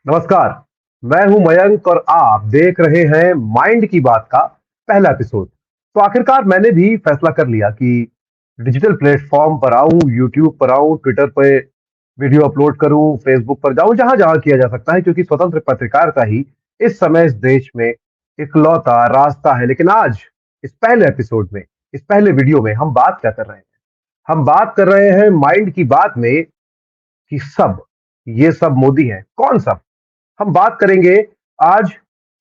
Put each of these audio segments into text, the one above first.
नमस्कार। मैं हूं मयंक और आप देख रहे हैं माइंड की बात का पहला एपिसोड। तो आखिरकार मैंने भी फैसला कर लिया कि डिजिटल प्लेटफॉर्म पर आऊं, यूट्यूब पर आऊं, ट्विटर पे वीडियो अपलोड करूं, फेसबुक पर जाऊं, जहां जहां किया जा सकता है, क्योंकि स्वतंत्र पत्रकारिता ही इस समय इस देश में इकलौता रास्ता है। लेकिन आज इस पहले एपिसोड में, इस पहले वीडियो में हम बात क्या कर रहे हैं? हम बात कर रहे हैं माइंड की बात में कि सब, ये सब मोदी है। कौन सब? हम बात करेंगे आज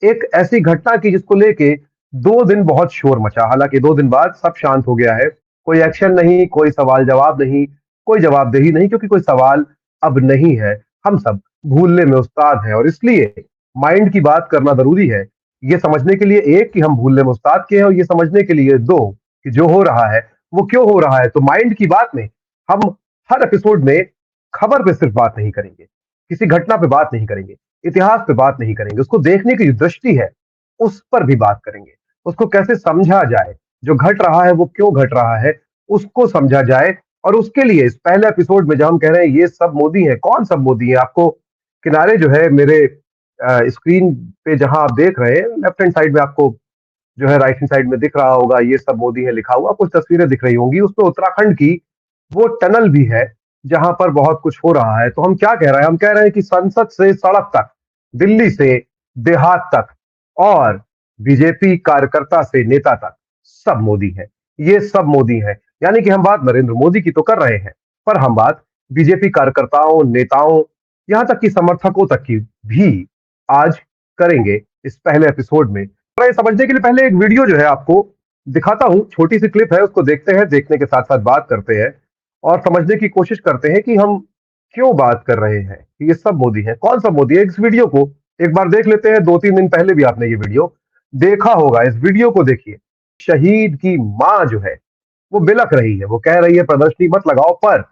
एक ऐसी घटना की जिसको लेके 2 दिन बहुत शोर मचा। हालांकि 2 दिन बाद सब शांत हो गया है। कोई एक्शन नहीं, कोई सवाल जवाब नहीं, कोई जवाबदेही नहीं, क्योंकि कोई सवाल अब नहीं है। हम सब भूलने में उस्ताद हैं और इसलिए माइंड की बात करना जरूरी है। ये समझने के लिए, एक, कि हम भूलने में उस्ताद के हैं, और ये समझने के लिए, दो, कि जो हो रहा है वो क्यों हो रहा है। तो माइंड की बात में हम हर एपिसोड में खबर पे सिर्फ बात नहीं करेंगे, किसी घटना पे बात नहीं करेंगे, इतिहास पे बात नहीं करेंगे, उसको देखने की जो दृष्टि है उस पर भी बात करेंगे। उसको कैसे समझा जाए, जो घट रहा है वो क्यों घट रहा है, उसको समझा जाए। और उसके लिए इस पहले एपिसोड में जब हम कह रहे हैं ये सब मोदी है, कौन सब मोदी है, आपको किनारे जो है मेरे स्क्रीन पे जहां आप देख रहे हैं, लेफ्ट हैंड साइड में आपको जो है, राइट हैंड साइड में दिख रहा होगा ये सब मोदी है लिखा हुआ, कुछ तस्वीरें दिख रही होंगी। उसमें उत्तराखंड की वो टनल भी है जहां पर बहुत कुछ हो रहा है। तो हम क्या कह रहे हैं? हम कह रहे हैं कि संसद से सड़क तक, दिल्ली से देहात तक, और बीजेपी कार्यकर्ता से नेता तक, सब मोदी है। ये सब मोदी है। यानी कि हम बात नरेंद्र मोदी की तो कर रहे हैं, पर हम बात बीजेपी कार्यकर्ताओं, नेताओं, यहां तक कि समर्थकों तक की भी आज करेंगे इस पहले एपिसोड में। थोड़ा ये समझने के लिए पहले एक वीडियो जो है आपको दिखाता हूं। छोटी सी क्लिप है, उसको देखते हैं, देखने के साथ साथ बात करते हैं और समझने की कोशिश करते हैं कि हम क्यों बात कर रहे हैं कि ये सब मोदी है। कौन सा मोदी है? इस वीडियो को एक बार देख लेते हैं। 2-3 दिन पहले भी आपने ये वीडियो देखा होगा। इस वीडियो को देखिए। शहीद की मां जो है वो बिलख रही है, वो कह रही है प्रदर्शनी मत लगाओ, पर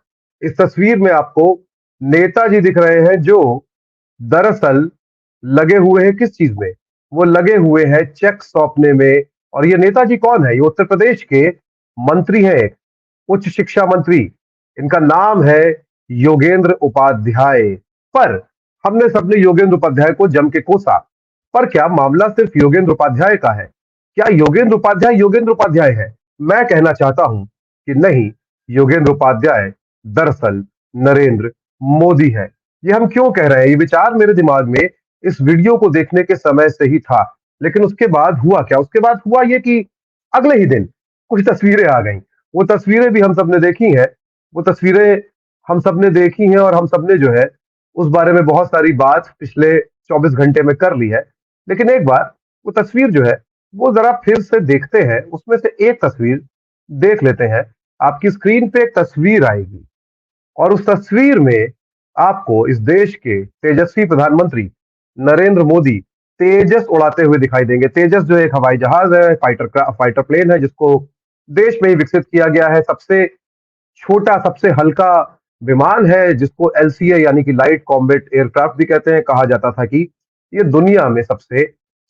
इस तस्वीर में आपको नेताजी दिख रहे हैं जो दरअसल लगे हुए हैं किस चीज में? वो लगे हुए हैं चेक सौंपने में। और ये नेताजी कौन है? ये उत्तर प्रदेश के मंत्री हैं, उच्च शिक्षा मंत्री। इनका नाम है योगेंद्र उपाध्याय। पर हमने सबने योगेंद्र उपाध्याय को जम के कोसा। पर क्या मामला सिर्फ योगेंद्र उपाध्याय का है? क्या योगेंद्र उपाध्याय है? मैं कहना चाहता हूं कि नहीं, योगेंद्र उपाध्याय दरअसल नरेंद्र मोदी है। ये हम क्यों कह रहे हैं? ये विचार मेरे दिमाग में इस वीडियो को देखने के समय से ही था। लेकिन उसके बाद हुआ क्या? उसके बाद हुआ ये कि अगले ही दिन कुछ तस्वीरें आ गईं। वो तस्वीरें भी हम सबने देखी हैं। वो तस्वीरें हम सबने देखी हैं और हम सबने जो है उस बारे में बहुत सारी बात पिछले 24 घंटे में कर ली है। लेकिन एक बार वो तस्वीर जो है वो जरा फिर से देखते हैं। उसमें से एक तस्वीर देख लेते हैं। आपकी स्क्रीन पे एक तस्वीर आएगी और उस तस्वीर में आपको इस देश के तेजस्वी प्रधानमंत्री नरेंद्र मोदी तेजस उड़ाते हुए दिखाई देंगे। तेजस जो एक हवाई जहाज है, फाइटर प्लेन है, जिसको देश में ही विकसित किया गया है। सबसे छोटा, सबसे हल्का विमान है, जिसको एलसीए यानी कि लाइट कॉम्बैट एयरक्राफ्ट भी कहते हैं। कहा जाता था कि ये दुनिया में सबसे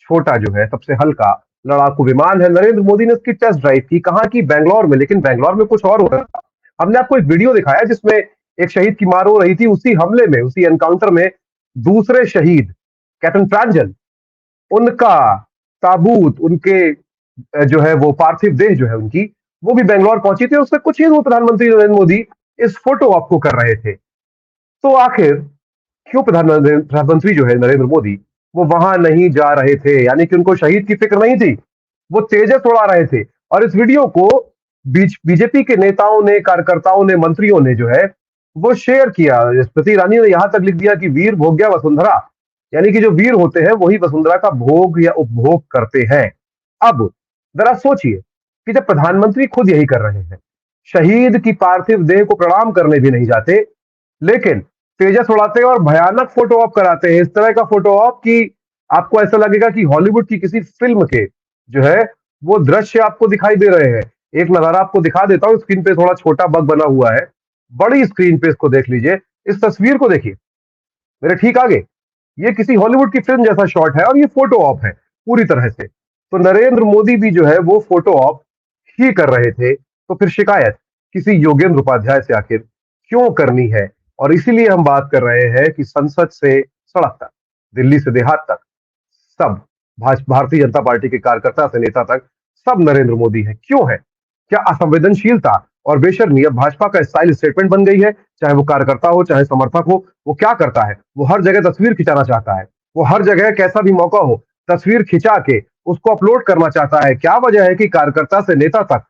छोटा जो है, सबसे हल्का लड़ाकू विमान है। नरेंद्र मोदी ने उसकी टेस्ट ड्राइव की। कहाँ की? बैंगलोर में। लेकिन बैंगलोर में कुछ और हो रहा था। हमने आपको एक वीडियो दिखाया जिसमें एक शहीद की मां रो रही थी। उसी हमले में, उसी एनकाउंटर में दूसरे शहीद कैप्टन प्रांजल, उनका ताबूत, उनके जो है वो पार्थिव देह जो है उनकी, वो भी बेंगलोर पहुंची थी। उससे कुछ ही दूर प्रधानमंत्री नरेंद्र मोदी इस फोटो आपको कर रहे थे। तो आखिर क्यों प्रधानमंत्री जो है नरेंद्र मोदी वो वहां नहीं जा रहे थे? यानी कि उनको शहीद की फिक्र नहीं थी, वो तेजस उड़ा रहे थे। और इस वीडियो को बीजेपी के नेताओं ने, कार्यकर्ताओं ने, मंत्रियों ने जो है वो शेयर किया। स्मृति ईरानी ने यहां तक लिख दिया कि वीर भोग्या वसुंधरा, यानी कि जो वीर होते हैं वही वसुंधरा का भोग या उपभोग करते हैं। अब जरा सोचिए कि जब प्रधानमंत्री खुद यही कर रहे हैं, शहीद की पार्थिव देह को प्रणाम करने भी नहीं जाते, लेकिन तेजस उड़ाते हैं और भयानक फोटो ऑप कराते हैं। इस तरह का फोटो ऑप कि आपको ऐसा लगेगा कि हॉलीवुड की किसी फिल्म के जो है वो दृश्य आपको दिखाई दे रहे हैं। एक नजारा आपको दिखा देता हूं। स्क्रीन पे थोड़ा छोटा बग बना हुआ है, बड़ी स्क्रीन पे इसको देख लीजिए। इस तस्वीर को देखिए मेरे ठीक आगे। ये किसी हॉलीवुड की फिल्म जैसा शॉट है और ये फोटो ऑप है पूरी तरह से। तो नरेंद्र मोदी भी जो है वो फोटो ऑप ही कर रहे थे। तो फिर शिकायत किसी योगेंद्र उपाध्याय से आखिर क्यों करनी है? और इसीलिए हम बात कर रहे हैं कि संसद से सड़क तक, दिल्ली से देहात तक सब भारतीय जनता पार्टी के कार्यकर्ता से नेता तक सब नरेंद्र मोदी है। क्यों है? क्या असंवेदनशीलता और बेशर्मी अब भाजपा का स्टाइल स्टेटमेंट बन गई है? चाहे वो कार्यकर्ता हो, चाहे समर्थक हो, वो क्या करता है? वो हर जगह तस्वीर खिंचाना चाहता है। वो हर जगह कैसा भी मौका हो तस्वीर खिंचा के उसको अपलोड करना चाहता है। क्या वजह है कि कार्यकर्ता से नेता तक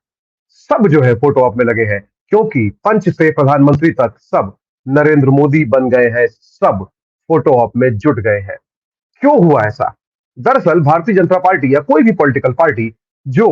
सब जो है फोटो ऑप में लगे हैं? क्योंकि पंच से प्रधानमंत्री तक सब नरेंद्र मोदी बन गए हैं, सब फोटो ऑप में जुट गए हैं। क्यों हुआ ऐसा? दरअसल भारतीय जनता पार्टी या कोई भी पॉलिटिकल पार्टी जो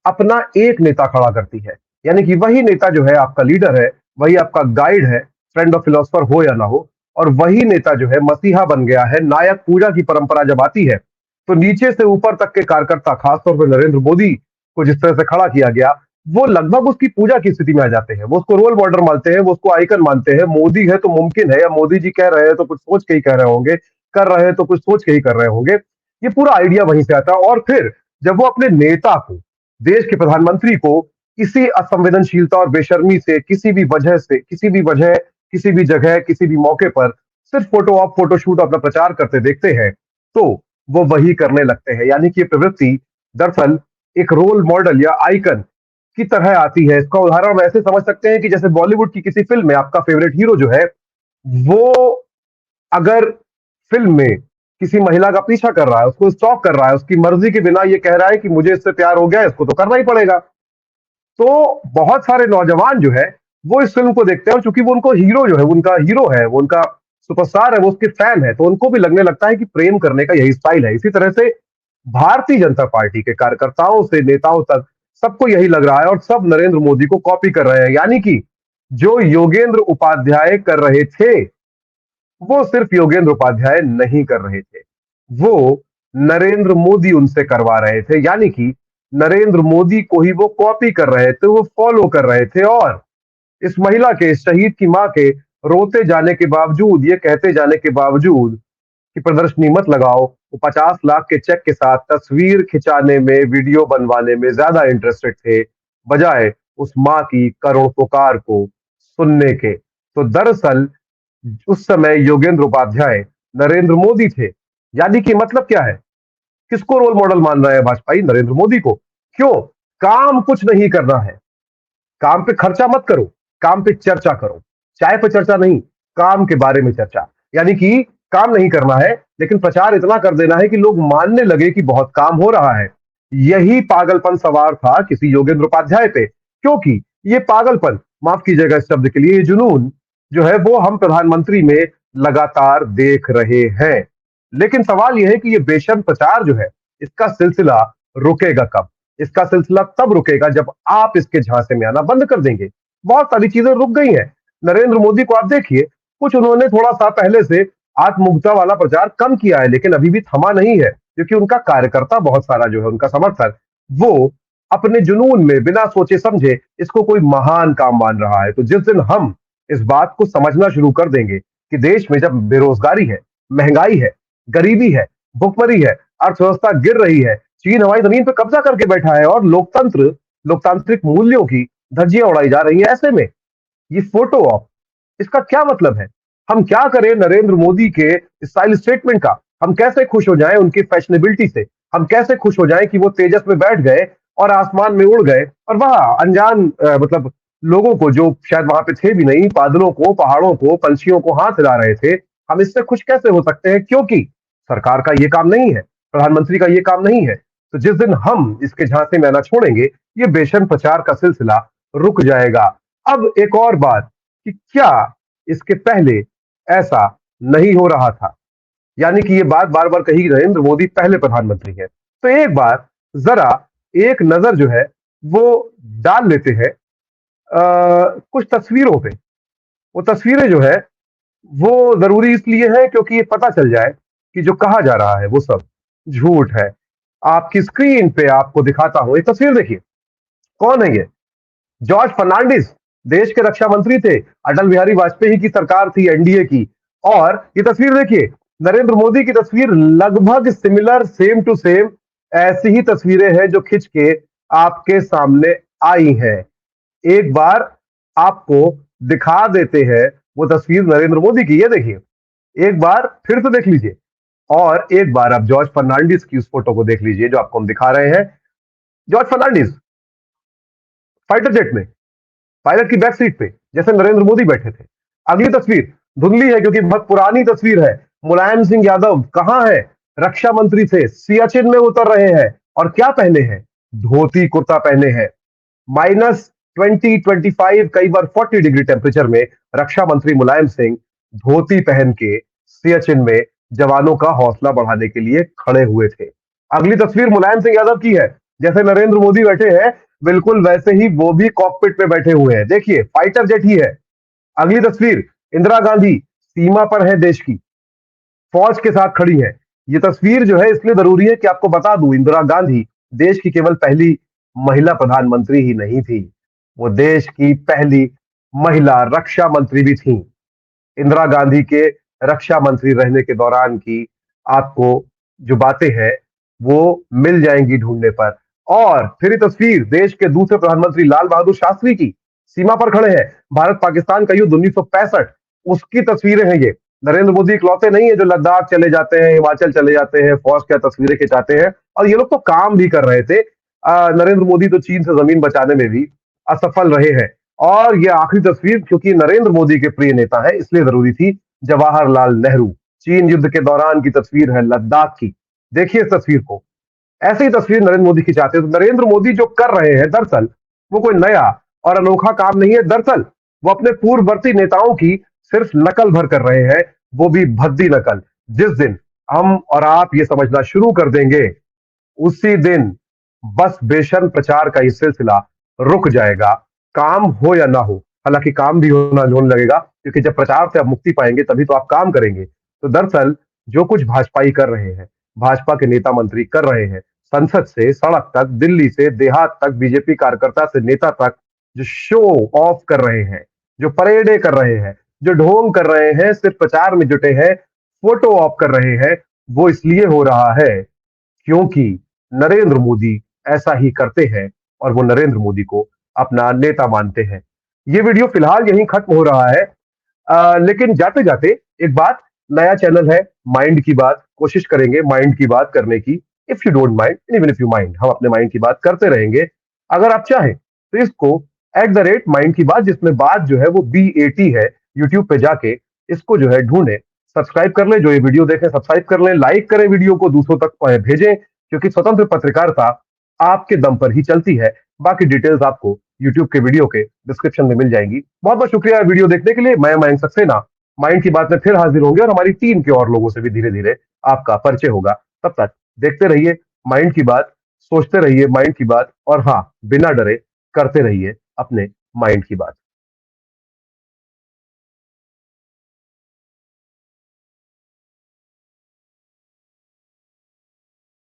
अपना एक नेता खड़ा करती है, यानी कि वही नेता जो है आपका लीडर है, वही आपका गाइड है, फ्रेंड ऑफ फिलोसफर हो या ना हो, और वही नेता जो है मसीहा बन गया है। नायक पूजा की परंपरा जब आती है तो नीचे से ऊपर तक के कार्यकर्ता, खासतौर पर नरेंद्र मोदी को जिस तरह से खड़ा किया गया, वो लगभग उसकी पूजा की स्थिति में आ जाते हैं। वो उसको रोल मॉडल मानते हैं, वो उसको आइकन मानते हैं। मोदी है तो मुमकिन है, या मोदी जी कह रहे हैं तो कुछ सोच के ही कह रहे होंगे, कर रहे हैं तो कुछ सोच के ही कर रहे होंगे। ये पूरा आइडिया वहीं से आता है। और फिर जब वो अपने नेता को, देश के प्रधानमंत्री को, इसी असंवेदनशीलता और बेशर्मी से किसी भी वजह से, किसी भी वजह, किसी भी जगह, किसी भी मौके पर सिर्फ फोटो ऑफ, फोटोशूट अपना प्रचार करते देखते हैं, तो वो वही करने लगते हैं। यानी कि ये प्रवृत्ति दरअसल एक रोल मॉडल या आइकन की तरह आती है। इसका उदाहरण हम ऐसे समझ सकते हैं कि जैसे बॉलीवुड की किसी फिल्म में आपका फेवरेट हीरो जो है, वो अगर फिल्म में किसी महिला का पीछा कर रहा है, उसको स्टॉक कर रहा है, उसकी मर्जी के बिना ये कह रहा है कि मुझे इससे प्यार हो गया, इसको तो करना ही पड़ेगा, तो बहुत सारे नौजवान जो है वो इस फिल्म को देखते हैं, और चूंकि वो उनको हीरो जो है, उनका हीरो है, वो उनका सुपरस्टार है, वो उसके फैन है, तो उनको भी लगने लगता है कि प्रेम करने का यही स्टाइल है। इसी तरह से भारतीय जनता पार्टी के कार्यकर्ताओं से नेताओं तक सबको यही लग रहा है, और सब नरेंद्र मोदी को कॉपी कर रहे हैं। यानी कि जो योगेंद्र उपाध्याय कर रहे थे, वो सिर्फ योगेंद्र उपाध्याय नहीं कर रहे थे, वो नरेंद्र मोदी उनसे करवा रहे थे। यानी कि नरेंद्र मोदी को ही वो कॉपी कर रहे थे, वो फॉलो कर रहे थे। और इस महिला के, इस शहीद की मां के रोते जाने के बावजूद, ये कहते जाने के बावजूद कि प्रदर्शनी मत लगाओ, वो 50 लाख के चेक के साथ तस्वीर खिंचाने में, वीडियो बनवाने में ज्यादा इंटरेस्टेड थे, बजाय उस मां की करुण पुकार को सुनने के। तो दरअसल उस समय योगेंद्र उपाध्याय नरेंद्र मोदी थे। यानी कि मतलब क्या है? किसको रोल मॉडल मान रहा है भाजपाई? नरेंद्र मोदी को। क्यों? काम कुछ नहीं करना है, काम पे खर्चा मत करो, काम पे चर्चा करो। चाय पे चर्चा नहीं, काम के बारे में चर्चा। यानी कि काम नहीं करना है, लेकिन प्रचार इतना कर देना है कि लोग मानने लगे कि बहुत काम हो रहा है। यही पागलपन सवार था किसी योगेंद्र उपाध्याय पे, क्योंकि ये पागलपन, माफ कीजिएगा इस शब्द के लिए, ये जुनून जो है वो हम प्रधानमंत्री में लगातार देख रहे हैं। लेकिन सवाल यह है कि ये बेशर्म प्रचार जो है, इसका सिलसिला रुकेगा कब? इसका सिलसिला तब रुकेगा जब आप इसके झांसे में आना बंद कर देंगे। बहुत सारी चीजें रुक गई हैं। नरेंद्र मोदी को आप देखिए, कुछ उन्होंने थोड़ा सा पहले से आत्ममुग्धता वाला प्रचार कम किया है, लेकिन अभी भी थमा नहीं है, क्योंकि उनका कार्यकर्ता बहुत सारा जो है, उनका समर्थक, वो अपने जुनून में बिना सोचे समझे इसको कोई महान काम मान रहा है। तो जिस दिन हम इस बात को समझना शुरू कर देंगे कि देश में जब बेरोजगारी है, महंगाई है, गरीबी है, भुखमरी है, अर्थव्यवस्था गिर रही है, चीन हमारी जमीन पर कब्जा करके बैठा है, और लोकतंत्र, लोकतांत्रिक मूल्यों की धज्जियां उड़ाई जा रही हैं, ऐसे में ये फोटो ऑप, इसका क्या मतलब है? हम क्या करें नरेंद्र मोदी के स्टाइल स्टेटमेंट का? हम कैसे खुश हो जाएं उनकी फैशनेबिलिटी से? हम कैसे खुश हो जाएं कि वो तेजस में बैठ गए और आसमान में उड़ गए, और वहां अनजान मतलब लोगों को, जो शायद वहां पे थे भी नहीं, बादलों को, पहाड़ों को, पंछियों को हाथ हिला रहे थे, हम इससे खुश कैसे हो सकते हैं? क्योंकि सरकार का ये काम नहीं है, प्रधानमंत्री का ये काम नहीं है। तो जिस दिन हम इसके झांसे में आना छोड़ेंगे, ये बेशर्म प्रचार का सिलसिला रुक जाएगा। अब एक और बात, कि क्या इसके पहले ऐसा नहीं हो रहा था? यानी कि ये बात बार बार कही, नरेंद्र मोदी पहले प्रधानमंत्री है, तो एक बार जरा एक नजर जो है वो डाल लेते हैं कुछ तस्वीरों पे। वो तस्वीरें जो है वो जरूरी इसलिए है क्योंकि ये पता चल जाए कि जो कहा जा रहा है वो सब झूठ है। आपकी स्क्रीन पे आपको दिखाता हूं, एक तस्वीर देखिए। कौन है ये? जॉर्ज फर्नांडिस, देश के रक्षा मंत्री थे, अटल बिहारी वाजपेयी की सरकार थी, एनडीए की। और ये तस्वीर देखिए, नरेंद्र मोदी की तस्वीर लगभग सिमिलर, सेम टू सेम ऐसी ही तस्वीरें हैं जो खिंच के आपके सामने आई हैं। एक बार आपको दिखा देते हैं वो तस्वीर नरेंद्र मोदी की, ये देखिए, एक बार फिर से देख लीजिए। और एक बार आप जॉर्ज फर्नांडिस की उस फोटो को देख लीजिए जो आपको हम दिखा रहे हैं। जॉर्ज फर्नांडिस फाइटर जेट में पायलट की बैक सीट पे जैसे नरेंद्र मोदी बैठे थे। अगली तस्वीर धुंधली है क्योंकि बहुत पुरानी तस्वीर है। मुलायम सिंह यादव कहां है? रक्षा मंत्री थे, सियाचिन में उतर रहे हैं और क्या पहने हैं? धोती कुर्ता पहने हैं। -20, 25, कई बार 40 डिग्री टेम्परेचर में रक्षा मंत्री मुलायम सिंह धोती पहन के सियाचिन में जवानों का हौसला बढ़ाने के लिए खड़े हुए थे। अगली तस्वीर मुलायम सिंह यादव की है। जैसे नरेंद्र मोदी बैठे हैं बिल्कुल वैसे ही वो भी कॉकपिट में बैठे हुए हैं। देखिए फाइटर जेट ही है। अगली तस्वीर इंदिरा गांधी सीमा पर है देश की, फौज के साथ खड़ी है। ये तस्वीर जो है इसलिए जरूरी है कि आपको बता दूं, इंदिरा गांधी देश की केवल पहली महिला प्रधानमंत्री ही नहीं थी, वो देश की पहली महिला रक्षा मंत्री भी थी। इंदिरा गांधी के रक्षा मंत्री रहने के दौरान की आपको जो बातें हैं वो मिल जाएंगी ढूंढने पर। और फिर ये तस्वीर देश के दूसरे प्रधानमंत्री लाल बहादुर शास्त्री की सीमा पर खड़े हैं। भारत पाकिस्तान का युद्ध 1965 उसकी तस्वीरें हैं ये। नरेंद्र मोदी इकलौते नहीं है जो लद्दाख चले जाते हैं, हिमाचल चले जाते हैं, फौज क्या तस्वीरें खिंचाते हैं। और ये लोग तो काम भी कर रहे थे। नरेंद्र मोदी तो चीन से जमीन बचाने में भी असफल रहे हैं। और ये आखिरी तस्वीर क्योंकि नरेंद्र मोदी के प्रिय नेता है इसलिए जरूरी थी। जवाहरलाल नेहरू चीन युद्ध के दौरान की तस्वीर है लद्दाख की। देखिए इस तस्वीर को। ऐसे ही तस्वीर नरेंद्र मोदी खिंचाते हैं। तो नरेंद्र मोदी जो कर रहे हैं दरअसल वो कोई नया और अनोखा काम नहीं है। दरअसल वो अपने पूर्ववर्ती नेताओं की सिर्फ नकल भर कर रहे हैं, वो भी भद्दी नकल। जिस दिन हम और आप ये समझना शुरू कर देंगे उसी दिन बस बेशर्म प्रचार का ये सिलसिला रुक जाएगा, काम हो या ना हो। हालांकि काम भी होने लगेगा क्योंकि जब प्रचार से आप मुक्ति पाएंगे तभी तो आप काम करेंगे। तो दरअसल जो कुछ भाजपाई कर रहे हैं, भाजपा के नेता मंत्री कर रहे हैं, संसद से सड़क तक, दिल्ली से देहात तक, बीजेपी कार्यकर्ता से नेता तक जो शो ऑफ कर रहे हैं, जो परेडें कर रहे हैं, जो ढोंग कर रहे हैं, सिर्फ प्रचार में जुटे हैं, फोटो ऑफ कर रहे हैं, वो इसलिए हो रहा है क्योंकि नरेंद्र मोदी ऐसा ही करते हैं और वो नरेंद्र मोदी को अपना नेता मानते हैं। ये वीडियो फिलहाल यहीं खत्म हो रहा है। लेकिन जाते जाते एक बात, नया चैनल है माइंड की बात, कोशिश करेंगे माइंड की बात करने की। If you don't mind, even if you mind, हम अपने माइंड की बात करते रहेंगे। अगर आप चाहें तो इसको @माइंड की बात, जिसमें बात जो है वो BAT है, यूट्यूब पे जाके इसको जो है ढूंढे, सब्सक्राइब कर ले। जो ये वीडियो देखें सब्सक्राइब कर लें, लाइक करें वीडियो को, दूसरों तक भेजें, क्योंकि स्वतंत्र पत्रकारिता आपके दम पर ही चलती है। बाकी डिटेल्स आपको यूट्यूब के वीडियो के डिस्क्रिप्शन में मिल जाएंगी। बहुत बहुत शुक्रिया वीडियो देखने के लिए। मैं मयंक सक्सेना माइंड की बात में फिर हाजिर होंगे और हमारी टीम के और लोगों से भी धीरे धीरे आपका परिचय होगा। तब तक देखते रहिए माइंड की बात, सोचते रहिए माइंड की बात, और हाँ, बिना डरे करते रहिए अपने माइंड की बात।